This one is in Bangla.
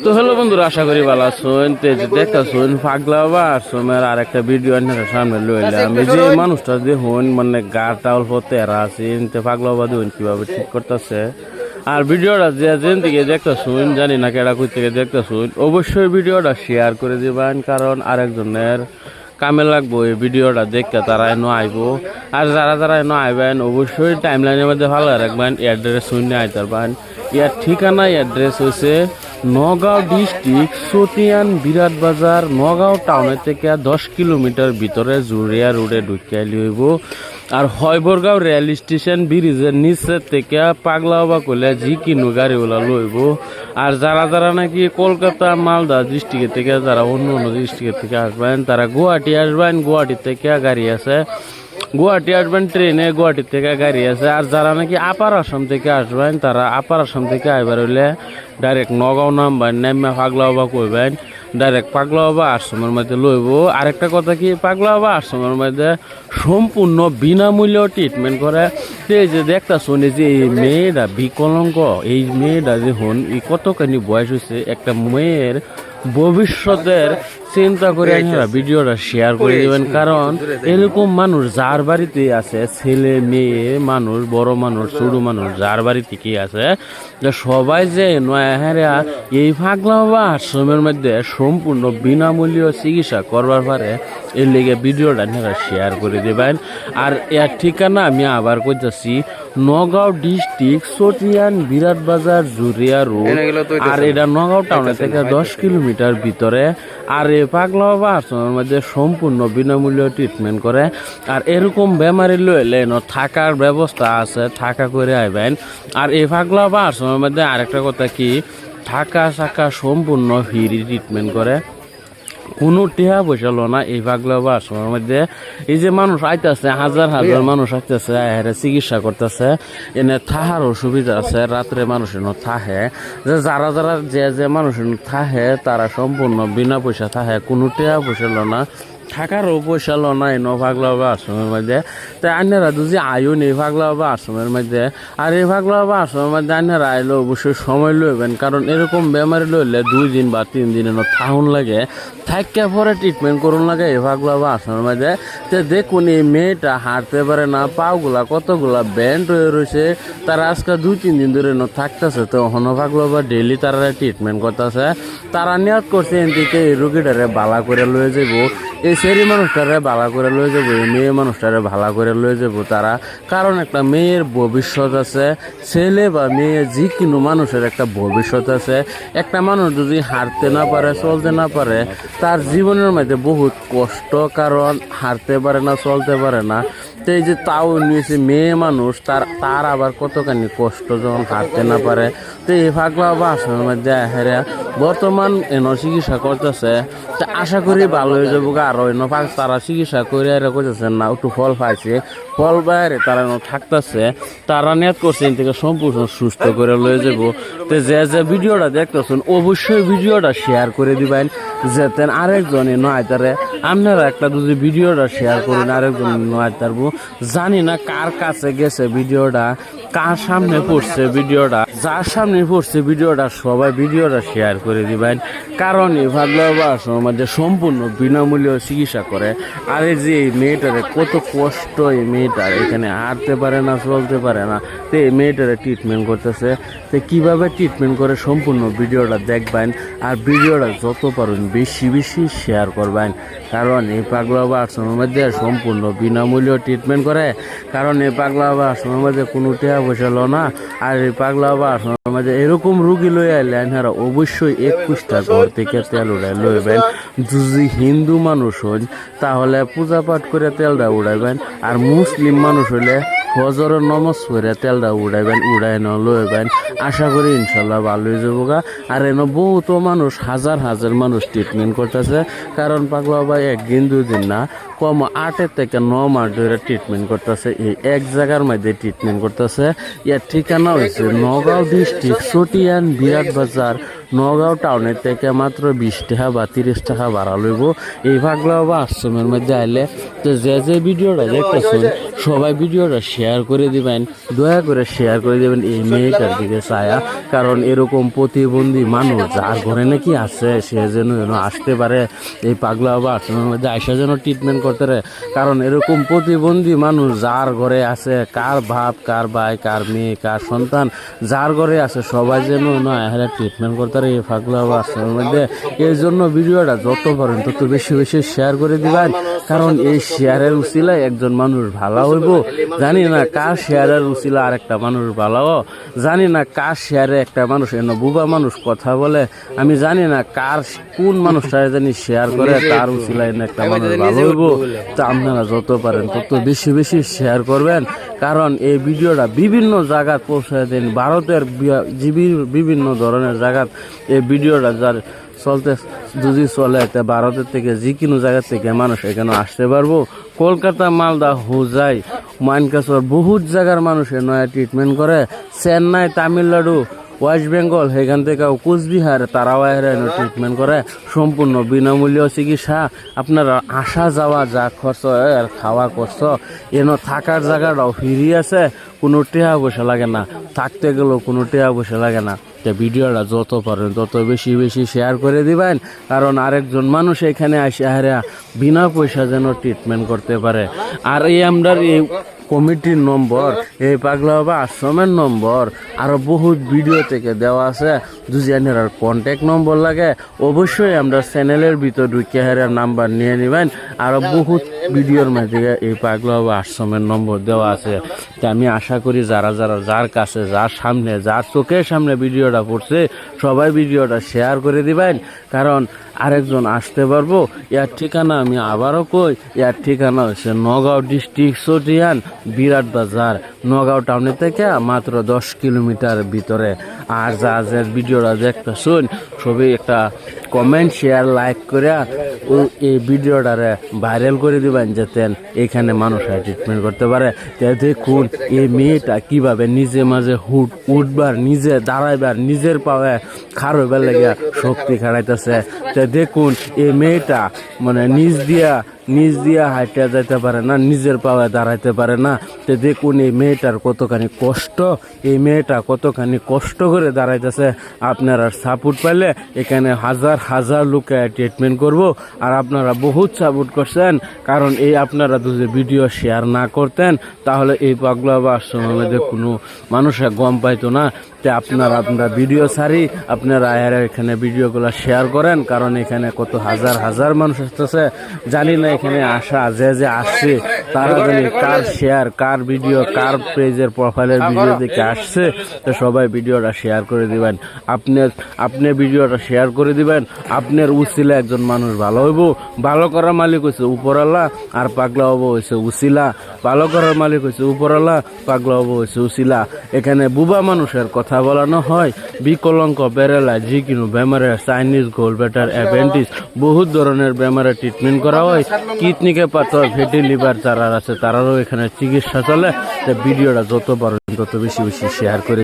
তো হ্যালো বন্ধুরা, আশা করি ভালো আছেন। দেখতেছেন পাগলা বা আশ্রমের আর একটা ভিডিও আপনার সামনে লইলাম। আমি যে মানুষটা দেখুন মানে গাটা অল্প তেরা আছেন, পাগলা বা দেখুন কিভাবে ঠিক করতেছে। আর ভিডিওটা যে যেন থেকে দেখতেছুন, জানি না কেডা কই থেকে দেখতেছুন, অবশ্যই ভিডিওটা শেয়ার করে দিবেন, কারণ আরেকজনের কামে লাগবো এই ভিডিওটা দেখতে। তারা এনে আইব, আর যারা যারা এনে আইবেন অবশ্যই টাইম লাইনের মধ্যে ভালো রাখবেন। অ্যাড্রেস শুনে আইতে পারবেন। ইয়ার ঠিকানা অ্যাড্রেস হয়েছে নগাঁও ডিস্ট্রিক্ট চতিয়ান বিরাট বাজার, নগাঁও টাউনের থেকে 10 কিলোমিটার ভিতরে জুরিয়া রোডে ঢুকিয়ে লইব। আর হয়বরগাঁও রেল স্টেশন ব্রিজের নিচের থেকে পাগলাওবা করলে জি কিনু গাড়িওয়ালা লইব। আর যারা যারা নাকি কলকাতা মালদা ডিস্ট্রিক্টের থেকে, যারা অন্য অন্য ডিস্ট্রিক্টের থেকে আসবেন, তারা গুয়াহাটি আসবেন। গুয়াহাটি থেকে গাড়ি আছে, গুয়াহাটি আসবেন ট্রেনে, গুয়াহাটি থেকে গাড়ি আছে। আর যারা নাকি আপার আসাম থেকে আসবেন, তারা আপার আসাম থেকে আইবার হইলে ডাইরেক্ট নগাঁও নামবেন, নেমে পাগলাওবা কইবেন, ডাইরেক্ট পাগলাওবা আশ্রমের মধ্যে লইব। আরেকটা কথা কি, পাগলাওবা আশ্রমের মধ্যে সম্পূর্ণ বিনামূল্য ট্রিটমেন্ট করে। এই যে দেখতা শুনি যে এই মেয়েটা বিকলঙ্ক, এই মেয়েটা দেখুন এই কতখানি বয়স হয়েছে, একটা মেয়ের ভবিষ্যতের চিন্তা করে আপনারা ভিডিওটা শেয়ার করে দেবেন। কারণ এরকম মানুষ যার বাড়িতে আছে, ছেলে মেয়ে মানুষ, বড় মানুষ, ছোট মানুষ, যার বাড়িতে কি আছে, যে সবাই যে নয়া এই পাগলাওবা আশ্রমের মধ্যে সম্পূর্ণ বিনামূল্য চিকিৎসা করবার পারে, এর লেগে ভিডিওটা আপনারা শেয়ার করে দেবেন। আর এর ঠিকানা আমি আবার কইতাছি, নগাঁও ডিস্ট্রিক্ট চতিয়ান বিরাট বাজার জুরিয়া রোড। আর এটা নগাঁও টাউনের থেকে 10 কিলোমিটার ভিতরে। আর এই পাগলাওবা আশ্রমের মধ্যে সম্পূর্ণ বিনামূল্য ট্রিটমেন্ট করে। আর এরকম বেমারি লইলে থাকার ব্যবস্থা আছে, থাকা করে আইবেন। আর এই পাগলাওবা আশ্রমের মধ্যে আরেকটা কথা কি, থাকা সাকা সম্পূর্ণ ফ্রি ট্রিটমেন্ট করে, কোনো টিহা পয়সা লো না। এই পাগলাওবা আশ্রমের মধ্যে এই যে মানুষ আইতেছে, হাজার হাজার মানুষ আইতেছে, চিকিৎসা করতেছে। এনে থাহার সুবিধা আছে, রাত্রে মানুষ এনে থাহে, যে যারা যারা যে মানুষ থাহে তারা সম্পূর্ণ বিনা পয়সা থাহে, কোনো টিহা পয়সা লো না, থাকারও পয়সা লো না এই পাগলাওবা আশ্রমের মধ্যে। তাই আন্যারা যদি আয়ো এই পাগলাওবা আশ্রমের মধ্যে। আর এই পাগলাওবা আশ্রমের মধ্যে আন্যারা আইলে অবশ্যই সময় লইবেন, কারণ এরকম বেমারি লইলে 2 দিন বা 3 দিন থাকুন লাগে, থাকা পরে ট্রিটমেন্ট করুন লাগে এই পাগলাওবা আশ্রমের মধ্যে। তো দেখুন এই মেয়েটা হাঁটতে পারে না, পাগুলা কতগুলা ব্যান্ড হয়ে রয়েছে, তারা আজকে 2-3 দিন ধরে থাকতেছে। তো হনো পাগলাওবা ডেইলি তারা ট্রিটমেন্ট করতেছে। তারা নিয়ত করছে এদিকে এই রোগীটারে বালা করে লয়ে যাব, এই সেরি মানুষটারে ভালো করে লয়ে যাবো, এই মেয়ে মানুষটারে ভালো করে লয়ে যাবো তারা। কারণ একটা মেয়ের ভবিষ্যৎ আছে, ছেলে বা মেয়ে যে কোনো মানুষের একটা ভবিষ্যৎ আছে। একটা মানুষ যদি হাঁটতে না পারে, চলতে না পারে, তার জীবনের মধ্যে বহুত কষ্ট, কারণ হাঁটতে পারে না, চলতে পারে না। তো এই যে তাও নিয়েছে মেয়ে মানুষ, তার আবার কতখানি কষ্ট যখন হাঁটতে না পারে। তো এই পাগলাওবা আশ্রমের মধ্যে হেরা বর্তমান এনে চিকিৎসা করতেছে। তা আশা করি ভালো হয়ে যাবো। আরো তারা চিকিৎসা করে করতেছেন না, একটু ফল পাইছে, ফল বাইরে তারা থাকতেছে, তারা নেট করছে থেকে সম্পূর্ণ সুস্থ করে লয়ে যাবো। তো যে ভিডিওটা দেখতেছেন অবশ্যই ভিডিওটা শেয়ার করে দিবেন, যাতে আরেকজনে নয় তারে। আপনারা একটা যদি ভিডিওটা শেয়ার করুন, আরেকজন নয় তারবো। জানি না কার কাছে গেছে ভিডিওটা, কার সামনে পড়ছে ভিডিওটা, যার সামনে পড়ছে ভিডিওটা সবাই ভিডিওটা শেয়ার করে দিবেন। কারণ এই পাগলাওবা আশ্রমের মধ্যে সম্পূর্ণ বিনামূল্যে চিকিৎসা করে। আর এই যে এই মেয়েটারে কত কষ্ট, এই মেয়েটার এখানে হাঁটতে পারে না, চলতে পারে না, তো এই মেয়েটারে ট্রিটমেন্ট করতেছে। তো কীভাবে ট্রিটমেন্ট করে সম্পূর্ণ ভিডিওটা দেখবেন। আর ভিডিওটা যত পারেন বেশি বেশি শেয়ার করবেন, কারণ এই পাগলাওবা আশ্রমের মধ্যে সম্পূর্ণ বিনামূল্য ট্রিটমেন্ট করে। কারণ এই পাগলাওবা আশ্রমের মধ্যে কোনো টাকা পয়সা লো না। আর এই পাগলাওবা আশ্রমের মধ্যে এরকম রুগী লই আইলে আপনারা অবশ্যই 21টা ঘর থেকে তেল উড়াই লইবেন। যদি হিন্দু মানুষ হন তাহলে পূজা পাঠ করে তেলটা উড়াইবেন, আর মুসলিম মানুষ হলে ফজরের নমাজ পড়ে তেলটা উড়াইবেন, উড়াই লইবেন। আশা করি ইনশাল্লাহ ভালো হয়ে যাবো গা। আর এনে বহুত মানুষ, হাজার হাজার মানুষ ট্রিটমেন্ট করতেছে। কারণ পাগলাওবা 1 দিন 2 দিন না, কম 8 থেকে 9 মাস ধরে ট্রিটমেন্ট করতেছে, এই এক জায়গার মধ্যে ট্রিটমেন্ট করতেছে। এর ঠিকানা হয়েছে নগাঁও ডিস্ট্রিক্ট চতিয়ান বিরাট বাজার, নগাঁও টাউনের থেকে মাত্র 20 টাকা বা 30 টাকা ভাড়া লইব এই পাগলা বাবা আশ্রমের মধ্যে আইলে। তো যে ভিডিওটা দেখতেছেন সবাই ভিডিওটা শেয়ার করে দিবেন, দয়া করে শেয়ার করে দিবেন এই মেয়েটার দিকে ছায়া। কারণ এরকম প্রতিবন্ধী মানুষ যার ঘরে নাকি আছে সে যেন আসতে পারে এই পাগলা বাবা আশ্রমের মধ্যে আইসা যেন ট্রিটমেন্ট করতে পারে। কারণ এরকম প্রতিবন্ধী মানুষ যার ঘরে আছে, কার বাপ, কার ভাই, কার মেয়ে, কার সন্তান যার ঘরে আছে সবাই যেন এখানে ট্রিটমেন্ট করতে পারে এই পাগলা বাবা আশ্রমের মধ্যে। এই জন্য ভিডিওটা যত পারেন তত বেশি বেশি শেয়ার করে দিবেন। কারণ এই শেয়ারের উসিলায় একজন মানুষ ভালো হইব। জানি না কার শেয়ারের উসিলা আর একটা মানুষ ভালো, জানি না কার শেয়ারে একটা মানুষ এনে বুবা মানুষ কথা বলে, আমি জানি না কার কোন মানুষটা জানি শেয়ার করে তার উসিলায় এনে একটা মানুষ ভালো হইব। তা আপনারা যত পারেন তত বেশি বেশি শেয়ার করবেন। কারণ এই ভিডিওটা বিভিন্ন জায়গায় পৌঁছায় দিন, ভারতের বিভিন্ন ধরনের জায়গায় এই ভিডিওটা যার চলতে যদি চলে একটা ভারতের থেকে যে কোনো জায়গা থেকে মানুষ এখানে আসতে পারবো। কলকাতা, মালদা, হুজাই, মানকাসর বহুত জায়গার মানুষের নয়া ট্রিটমেন্ট করে। চেন্নাই, তামিলনাড়ু, ওয়েস্ট বেঙ্গল এখান থেকে কোচবিহার তারাও ট্রিটমেন্ট করে সম্পূর্ণ বিনামূল্য চিকিৎসা। আপনারা আসা যাওয়া যা খরচ আর খাওয়া খরচ, এনে থাকার জায়গাটাও ফ্রি আছে, কোনো টাকা পয়সা লাগে না, থাকতে গেলেও কোনো টাকা পয়সা লাগে না। ভিডিওটা যত পারেন তত বেশি বেশি শেয়ার করে দিবেন। কারণ আরেকজন মানুষ এখানে আসে বিনা পয়সা যেন ট্রিটমেন্ট করতে পারে। আর এই আমরা এই কমিটির নম্বর, এই পাগলা বাবা আশ্রমের নম্বর আরো বহুত ভিডিও থেকে দেওয়া আছে। যদি আপনার কন্ট্যাক্ট নম্বর লাগে অবশ্যই আমরা চ্যানেলের ভিতর ঢুকে নাম্বার নিয়ে নেবেন। আরো বহুত ভিডিওর মাঝে এই পাগলা বাবা আশ্রমের নম্বর দেওয়া আছে। তা আমি আশা করি যার কাছে, যার সামনে, যার চোখের সামনে ভিডিওটা পড়ছে সবাই ভিডিওটা শেয়ার করে দিবেন। কারণ আরেকজন আসতে পারবো। ইয়ার ঠিকানা আমি আবারও কই, ইয়ার ঠিকানা হচ্ছে নগাঁও ডিস্ট্রিক্ট চটিয়ান বিরাট বাজার, নগাঁও টাউনের থেকে মাত্র 10 কিলোমিটার ভিতরে। আর যা ভিডিওটা দেখতেছুন সবই একটা কমেন্ট, শেয়ার, লাইক করে এই ভিডিওটারে ভাইরাল করে দিবেন যাতে এখানে মানুষ ট্রিটমেন্ট করতে পারে। দেখুন এই মেয়েটা কিভাবে নিজে মাঝে উঠবার, নিজে দাঁড়াইবার, নিজের পায়ে খাড় হইবার লেগে শক্তি খাড়াইতেছে। দেখুন এই মেয়েটা মানে নিজ দিয়া হাইটে যাইতে পারে না, নিজের পায়ে দাঁড়াইতে পারে না। তো দেখুন এই মেয়েটার কতখানি কষ্ট, এই মেয়েটা কতখানি কষ্ট করে দাঁড়াইতেছে। আপনারা সাপোর্ট পাইলে এখানে হাজার হাজার লোকে ট্রিটমেন্ট করব। আর আপনারা বহুত সাপোর্ট করছেন। কারণ এই আপনারা যদি ভিডিও শেয়ার না করতেন তাহলে এই পাগলা বাবা আশ্রমের মধ্যে কোনো মানুষের গম পাইতো না। তো আপনারা ভিডিও ছাড়ি, আপনারা এখানে ভিডিওগুলো শেয়ার করেন। কারণ এখানে কত হাজার হাজার মানুষ আসতেছে, জানি না এখানে আসা যে আসছে তারা জানি কার শেয়ার, কার ভিডিও, কার পেজের প্রোফাইলের ভিডিও দেখে আসছে। তো সবাই ভিডিওটা শেয়ার করে দিবেন। আপনি ভিডিওটা শেয়ার করে দিবেন। আপনার উসিলা একজন মানুষ ভালো হইব। ভালো করার মালিক হয়েছে উপরওয়ালা, আর পাগলা বাবা হয়েছে উসিলা। ভালো করার মালিক হয়েছে উপরওয়ালা, পাগলা বাবা হয়েছে উসিলা। এখানে বুবা মানুষের কথা বলানো হয়। বিকলঙ্ক, বেরেলা, যে কোনো বেমারের, চাইনিজ, গোলব্লাডার, অ্যাপেন্ডিক্স বহুত ধরনের বেমারের ট্রিটমেন্ট করা হয়। কিডনিকে পাথর, ফ্যাটি লিভার যারা আছে তারারও এখানে চিকিৎসা চলে। ভিডিওটা যত পারেন তত বেশি বেশি শেয়ার করে